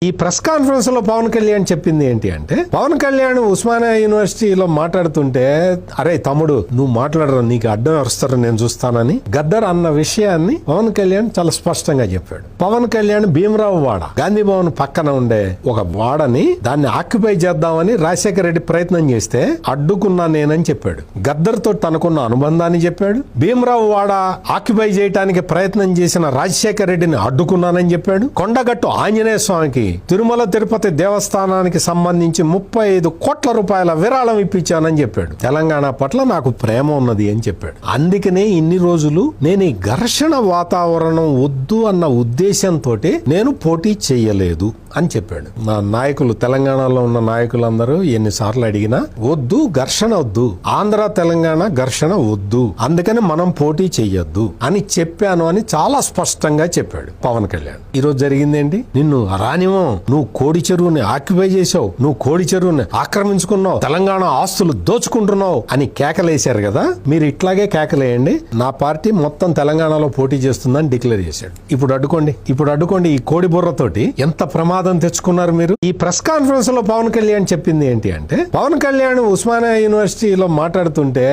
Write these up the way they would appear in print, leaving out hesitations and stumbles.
ఈ press conference లో పవన్ కళ్యాణ్ చెప్పింది ఏంటి అంటే, పవన్ కళ్యాణ్ ఉస్మానియా యూనివర్సిటీలో మాట్లాడుతుంటే, అరే తమ్ముడు నువ్వు మాట్లాడరు, నీకు అడ్డం వస్తారు నేను చూస్తానని గద్దర్ అన్న విషయాన్ని పవన్ కళ్యాణ్ చాలా స్పష్టంగా చెప్పాడు. పవన్ కళ్యాణ్ భీమరావు వాడ, గాంధీ భవన్ పక్కన ఉండే ఒక వాడని దాన్ని ఆక్యుపై చేద్దామని రాజశేఖర రెడ్డి ప్రయత్నం చేస్తే అడ్డుకున్నా నేనని చెప్పాడు. గద్దర్ తో తనకున్న అనుబంధాన్ని చెప్పాడు. భీమరావు వాడ ఆక్యుపై చేయడానికి ప్రయత్నం చేసిన రాజశేఖర రెడ్డిని అడ్డుకున్నానని చెప్పాడు. కొండగట్టు ఆంజనేయ స్వామికి తిరుమల తిరుపతి దేవస్థానానికి సంబంధించి 35 కోట్ల రూపాయల విరాళం ఇప్పించానని చెప్పాడు. తెలంగాణ పట్ల నాకు ప్రేమ ఉన్నది అని చెప్పాడు. అందుకనే ఇన్ని రోజులు నేను ఈ ఘర్షణ వాతావరణం వద్దు అన్న ఉద్దేశంతో నేను పోటీ చెయ్యలేదు అని చెప్పాడు. నా నాయకులు, తెలంగాణలో ఉన్న నాయకులందరూ ఎన్నిసార్లు అడిగినా వద్దు, ఘర్షణ వద్దు, ఆంధ్ర తెలంగాణ ఘర్షణ వద్దు, అందుకని మనం పోటీ చెయ్యొద్దు అని చెప్పాను అని చాలా స్పష్టంగా చెప్పాడు పవన్ కళ్యాణ్. ఈ రోజు జరిగిందేంటి? నిన్ను రానివో, నువ్వు కోడి చెరువుని ఆక్యుపై చేసావు, నువ్వు కోడి చెరువుని ఆక్రమించుకున్నావు, తెలంగాణ ఆస్తులు దోచుకుంటున్నావు అని కేకలేశారు కదా. మీరు ఇట్లాగే కేకలేయండి, నా పార్టీ మొత్తం తెలంగాణలో పోటీ చేస్తుందని డిక్లేర్ చేశాడు. ఇప్పుడు అడ్డుకోండి ఈ కోడి బుర్రతోటి ఎంత ప్రమాదం తెచ్చుకున్నారు మీరు. ఈ ప్రెస్ కాన్ఫరెన్స్ లో పవన్ కళ్యాణ్ చెప్పింది ఏంటి అంటే, పవన్ కళ్యాణ్ ఉస్మానియా యూనివర్సిటీలో మాట్లాడుతుంటే,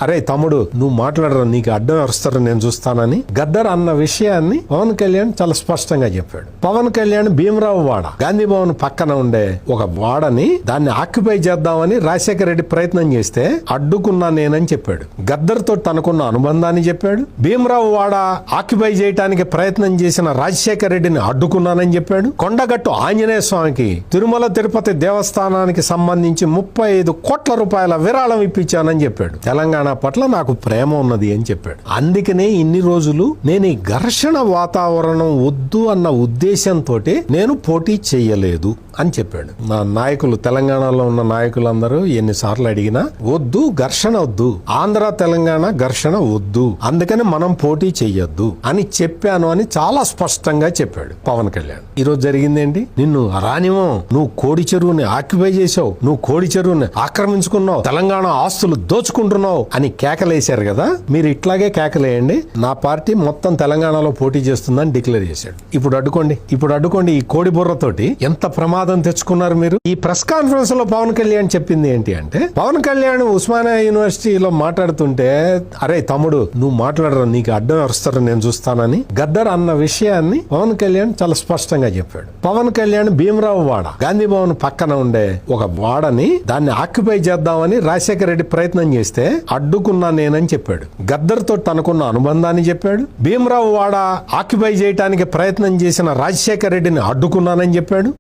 అరే తమ్ముడు నువ్వు మాట్లాడరు, నీకు అడ్డం వస్తారు నేను చూస్తానని గద్దర్ అన్న విషయాన్ని పవన్ కళ్యాణ్ చాలా స్పష్టంగా చెప్పాడు. పవన్ కళ్యాణ్ భీమరావు వాడ, గాంధీ భవన్ పక్కన ఉండే ఒక వాడని దాన్ని ఆక్యుపై చేద్దామని రాజశేఖర రెడ్డి ప్రయత్నం చేస్తే అడ్డుకున్నా నేనని చెప్పాడు. గద్దర్ తో తనకున్న అనుబంధాన్ని చెప్పాడు. భీమరావు వాడ ఆక్యుపై చేయడానికి ప్రయత్నం చేసిన రాజశేఖర రెడ్డిని అడ్డుకున్నానని చెప్పాడు. కొండగట్టు ఆంజనేయ స్వామికి తిరుమల తిరుపతి దేవస్థానానికి సంబంధించి 35 కోట్ల రూపాయల విరాళం ఇప్పించానని చెప్పాడు. తెలంగాణ పట్ల నాకు ప్రేమ ఉన్నది అని చెప్పాడు. అందుకనే ఇన్ని రోజులు నేను ఈ ఘర్షణ వాతావరణం వద్దు అన్న ఉద్దేశంతో నేను పోటీ చెయ్యలేదు అని చెప్పాడు. నా నాయకులు, తెలంగాణలో ఉన్న నాయకులందరూ ఎన్నిసార్లు అడిగినా వద్దు, ఘర్షణ వద్దు, ఆంధ్ర తెలంగాణ ఘర్షణ వద్దు, అందుకని మనం పోటీ చెయ్యొద్దు అని చెప్పాను అని చాలా స్పష్టంగా చెప్పాడు పవన్ కళ్యాణ్. ఈ రోజు జరిగిందేంటి? నిన్ను రానివో, నువ్వు కోడి చెరువుని ఆక్యుపై చేసావు, నువ్వు కోడి చెరువుని ఆక్రమించుకున్నావు, తెలంగాణ ఆస్తులు దోచుకుంటున్నావు అని కేకలేశారు కదా. మీరు ఇట్లాగే కేకలేయండి, నా పార్టీ మొత్తం తెలంగాణలో పోటీ చేస్తుందని డిక్లేర్ చేశాడు. ఇప్పుడు అడ్డుకోండి ఈ కోడి బుర్రతోటి ఎంత ప్రమాదం తెచ్చుకున్నారు మీరు. ఈ ప్రెస్ కాన్ఫరెన్స్ లో పవన్ కళ్యాణ్ చెప్పింది ఏంటి అంటే, పవన్ కళ్యాణ్ ఉస్మానియా యూనివర్సిటీలో మాట్లాడుతుంటే, అరే తమ్ముడు నువ్వు మాట్లాడరు, నీకు అడ్డం వస్తారు నేను చూస్తానని గద్దర్ అన్న విషయాన్ని పవన్ కళ్యాణ్ చాలా స్పష్టంగా చెప్పాడు. పవన్ కళ్యాణ్ భీమరావు వాడ, గాంధీ భవన్ పక్కన ఉండే ఒక వాడని దాన్ని ఆక్యుపై చేద్దామని రాజశేఖర రెడ్డి ప్రయత్నం చేస్తే అడ్డుకున్నా నేనని చెప్పాడు. గద్దర్ తో తనకున్న అనుబంధాన్ని చెప్పాడు. భీమరావు వాడ ఆక్యుపై చేయడానికి ప్రయత్నం చేసిన రాజశేఖర రెడ్డిని అడ్డుకున్నానని చెప్పాడు.